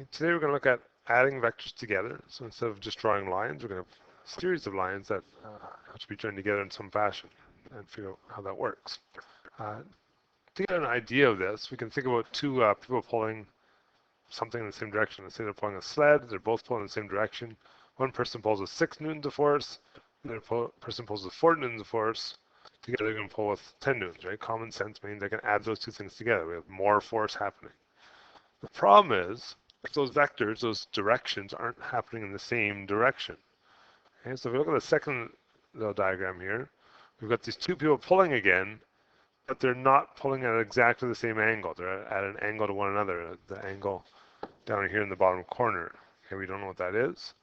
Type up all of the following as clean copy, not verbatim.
Okay, today we're going to look at adding vectors together. So instead of just drawing lines, we're going to have a series of lines that have to be joined together in some fashion and figure out how that works. To get an idea of this, we can think about two people pulling something in the same direction. Let's say they're pulling a sled, they're both pulling in the same direction. One person pulls with 6 newtons of force, the other person pulls with 4 newtons of force. Together they're going to pull with 10 newtons, right? Common sense means they can add those two things together. We have more force happening. The problem is, if those vectors, those directions, aren't happening in the same direction. Okay, so if we look at the second little diagram here, we've got these two people pulling again, but they're not pulling at exactly the same angle. They're at an angle to one another, the angle down here in the bottom corner. Okay, we don't know what that is.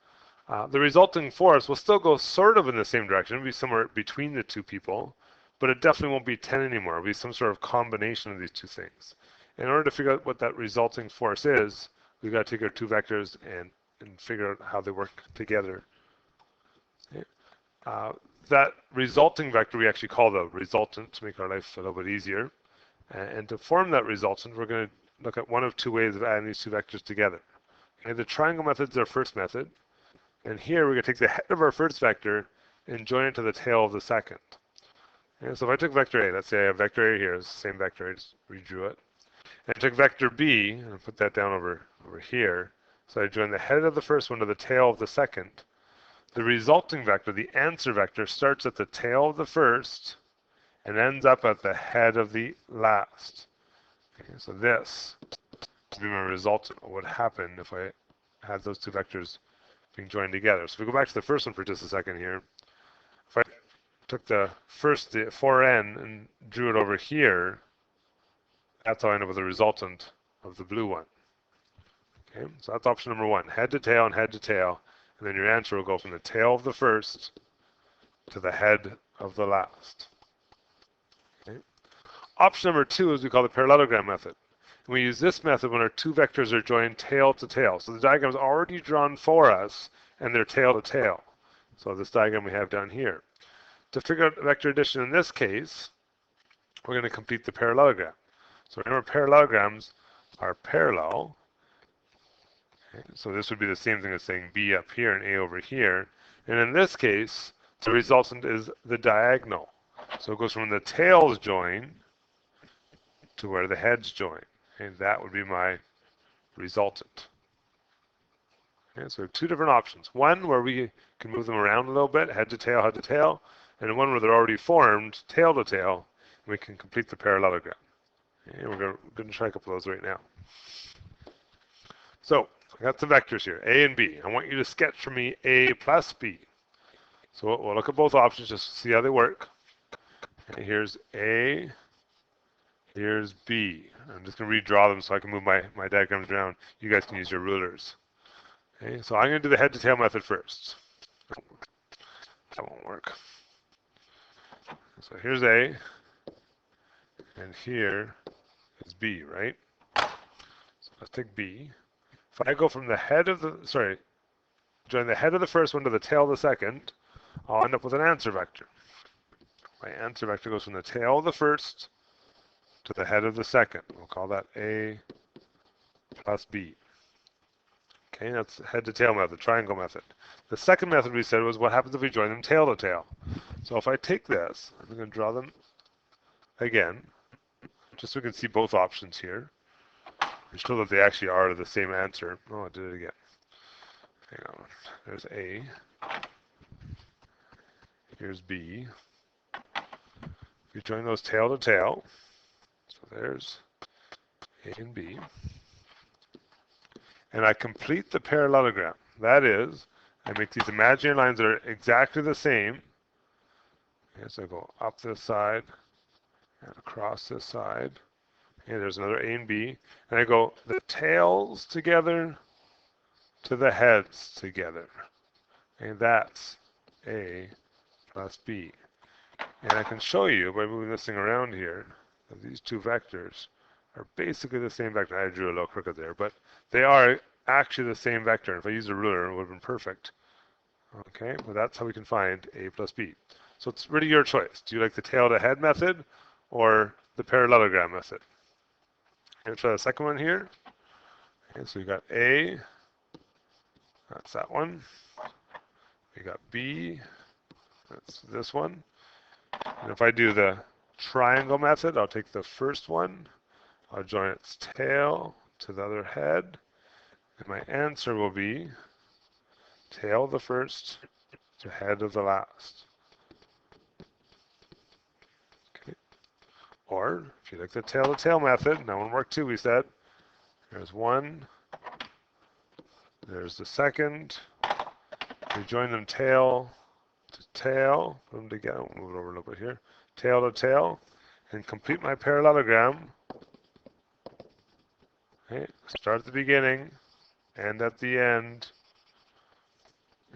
The resulting force will still go sort of in the same direction. It'll be somewhere between the two people, but it definitely won't be 10 anymore. It'll be some sort of combination of these two things. In order to figure out what that resulting force is, we've got to take our two vectors and figure out how they work together. Okay. That resulting vector we actually call the resultant to make our life a little bit easier. And to form that resultant, we're going to look at one of two ways of adding these two vectors together. Okay, the triangle method is our first method. And here we're going to take the head of our first vector and join it to the tail of the second. Okay, so if I took vector A, let's say I have vector A here, it's the same vector, I just redrew it. And I took vector B, and I put that down over here. So I join the head of the first one to the tail of the second. The resulting vector, the answer vector, starts at the tail of the first and ends up at the head of the last. Okay, so this would be my resultant. What would happen if I had those two vectors being joined together? So if we go back to the first one for just a second here, if I took the 4n, and drew it over here, that's how I end up with the resultant of the blue one. Okay, so that's option number one, head to tail and head to tail. And then your answer will go from the tail of the first to the head of the last. Okay. Option number two is we call the parallelogram method. And we use this method when our two vectors are joined tail to tail. So the diagram is already drawn for us, and they're tail to tail. So this diagram we have down here. To figure out vector addition in this case, we're going to complete the parallelogram. So remember, parallelograms are parallel. Okay, so this would be the same thing as saying B up here and A over here. And in this case, the resultant is the diagonal. So it goes from the tails join to where the heads join. And that would be my resultant. Okay, so two different options. One where we can move them around a little bit, head to tail, and one where they're already formed, tail to tail, and we can complete the parallelogram. Okay, we're going to try a couple of those right now. So I got the vectors here, A and B. I want you to sketch for me A plus B. So we'll look at both options just to see how they work. Okay, here's A, here's B. I'm just going to redraw them so I can move my diagrams around. You guys can use your rulers. Okay, so I'm going to do the head to tail method first. That won't work. So here's A, and here is B, right? So let's take B. If I go from the head of the, join the head of the first one to the tail of the second, I'll end up with an answer vector. My answer vector goes from the tail of the first to the head of the second. We'll call that A plus B. Okay, that's head to tail method, triangle method. The second method we said was what happens if we join them tail to tail. So if I take this, I'm going to draw them again, just so we can see both options here. Show that they actually are the same answer. Oh, I did it again. Hang on. There's A. Here's B. If you join those tail to tail, so there's A and B. And I complete the parallelogram. That is, I make these imaginary lines that are exactly the same. Okay, so I go up this side and across this side. And there's another A and B. And I go the tails together to the heads together. And that's A plus B. And I can show you by moving this thing around here that these two vectors are basically the same vector. I drew a little crooked there, but they are actually the same vector. If I used a ruler, it would have been perfect. Okay, well that's how we can find A plus B. So it's really your choice. Do you like the tail to head method or the parallelogram method? Let's try the second one here. Okay, so we got A, that's that one. We got B, that's this one. And if I do the triangle method, I'll take the first one, I'll join its tail to the other head, and my answer will be tail of the first to head of the last. Okay. Or if you like the tail to tail method, that one worked too, we said. There's one, there's the second. We join them tail to tail, put them together, we'll move it over a little bit here, tail to tail, and complete my parallelogram. Okay. Start at the beginning, end at the end,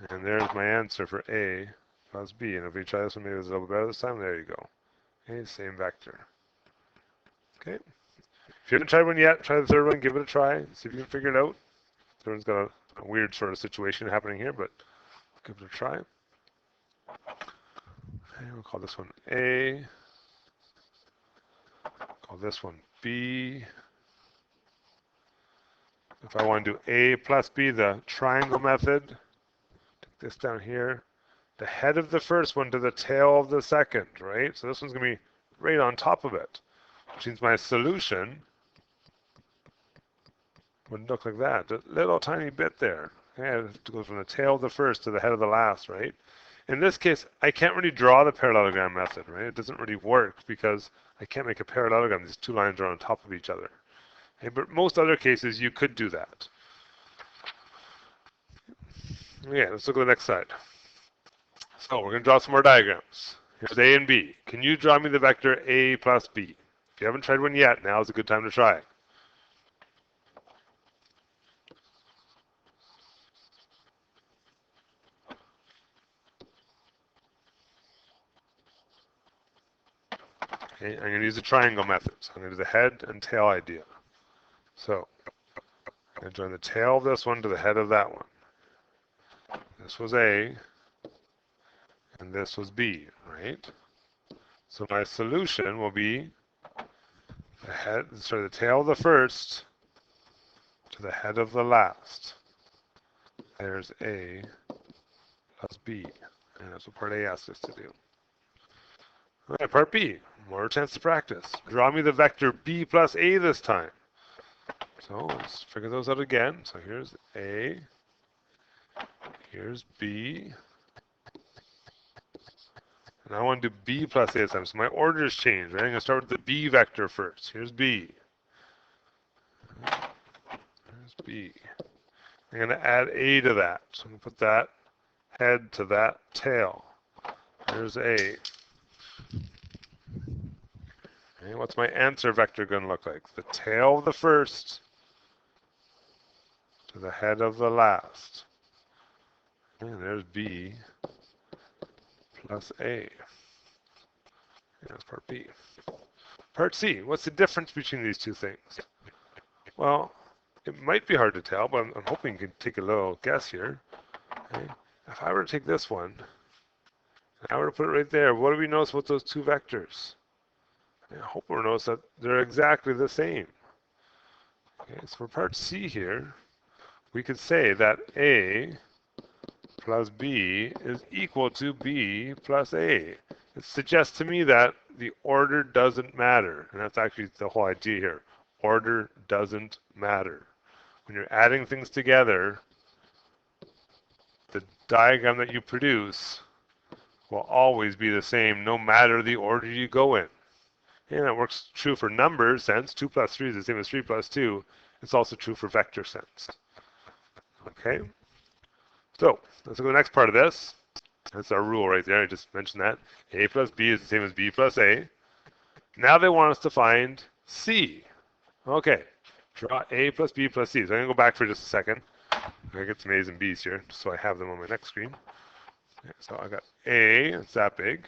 and there's my answer for A plus B. And if we try this one, maybe it's a little better this time. There you go. Okay, same vector. Okay. If you haven't tried one yet, try the third one. Give it a try. See if you can figure it out. Third one's got a weird sort of situation happening here, but give it a try. Okay, we'll call this one A. Call this one B. If I want to do A plus B, the triangle method, take this down here. The head of the first one to the tail of the second, right? So this one's going to be right on top of it, which means my solution would look like that. A little tiny bit there. Okay, I have to go from the tail of the first to the head of the last, right? In this case, I can't really draw the parallelogram method, right? It doesn't really work because I can't make a parallelogram. These two lines are on top of each other. Okay, but most other cases, you could do that. Okay, let's look at the next slide. So we're going to draw some more diagrams. Here's A and B. Can you draw me the vector A plus B? If you haven't tried one yet, now is a good time to try. Okay, I'm going to use the triangle method. So I'm going to do the head and tail idea. So I'm going to join the tail of this one to the head of that one. This was A, and this was B, right? So my solution will be the tail of the first to the head of the last. There's A plus B, and that's what part A asks us to do. All right, part B, more chance to practice. Draw me the vector B plus A this time. So let's figure those out again. So here's A, here's B, and I want to do B plus A this time. So my order has changed, right? I'm going to start with the B vector first. Here's B. Here's B. I'm going to add A to that. So I'm going to put that head to that tail. There's A. Okay, what's my answer vector going to look like? The tail of the first to the head of the last. And there's B plus A. That's part B. Part C, what's the difference between these two things? Well, it might be hard to tell, but I'm hoping you can take a little guess here. Okay. If I were to take this one, and I were to put it right there, what do we notice about those two vectors? I hope we'll notice that they're exactly the same. Okay, so for part C here, we could say that A plus B is equal to B plus A. It suggests to me that the order doesn't matter, and that's actually the whole idea here. Order doesn't matter. When you're adding things together, the diagram that you produce will always be the same no matter the order you go in. And that works true for number sense. 2 plus 3 is the same as 3 plus 2. It's also true for vector sense. Okay? So, let's look at the next part of this. That's our rule right there. I just mentioned that. A plus B is the same as B plus A. Now they want us to find C. Okay. Draw A plus B plus C. So I'm going to go back for just a second. I'm going to get some A's and B's here, just so I have them on my next screen. Okay, so I got A, it's that big.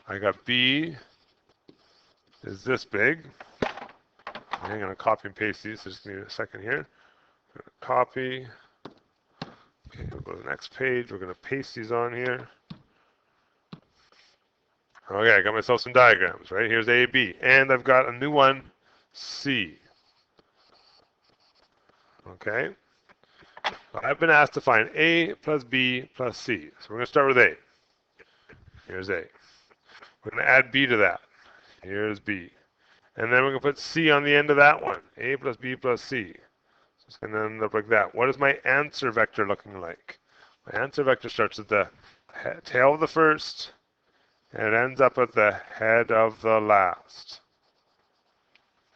I got B, is this big. I'm going to copy and paste these, so just give me a second here. Copy. Okay, we'll go to the next page. We're going to paste these on here. Okay, I got myself some diagrams, right? Here's A, B. And I've got a new one, C. Okay? So I've been asked to find A plus B plus C. So we're going to start with A. Here's A. We're going to add B to that. Here's B. And then we're going to put C on the end of that one. A plus B plus C. So it's going to end up like that. What is my answer vector looking like? My answer vector starts at the tail of the first, and it ends up at the head of the last.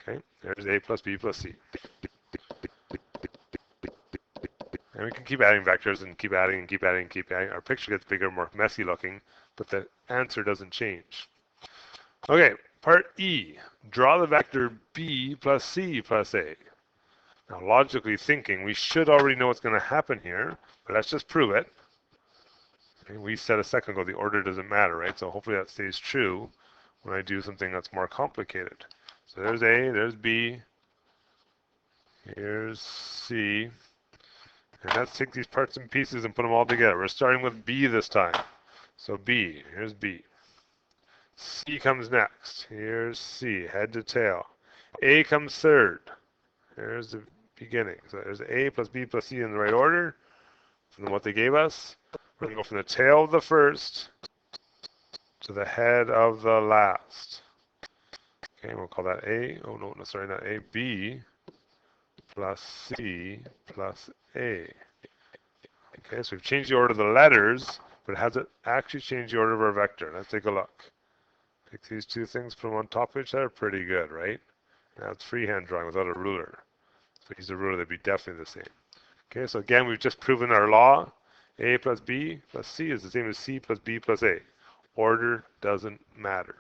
Okay, there's A plus B plus C. And we can keep adding vectors and keep adding and keep adding and keep adding. Our picture gets bigger, more messy looking, but the answer doesn't change. Okay, part E. Draw the vector B plus C plus A. Now, logically thinking, we should already know what's going to happen here, but let's just prove it. Okay, we said a second ago the order doesn't matter, right? So hopefully that stays true when I do something that's more complicated. So there's A, there's B, here's C, and let's take these parts and pieces and put them all together. We're starting with B this time. So B, here's B. C comes next. Here's C, head to tail. A comes third. Here's the beginning. So there's A plus B plus C in the right order from what they gave us. We're going to go from the tail of the first to the head of the last. Okay, we'll call that A. Oh, no, sorry, not A. B plus C plus A. Okay, so we've changed the order of the letters, but it hasn't actually changed the order of our vector. Let's take a look. Take these two things, put them on top of each other. Pretty good, right? Now it's freehand drawing without a ruler. So use a ruler, they'd be definitely the same. Okay, so again, we've just proven our law. A plus B plus C is the same as C plus B plus A. Order doesn't matter.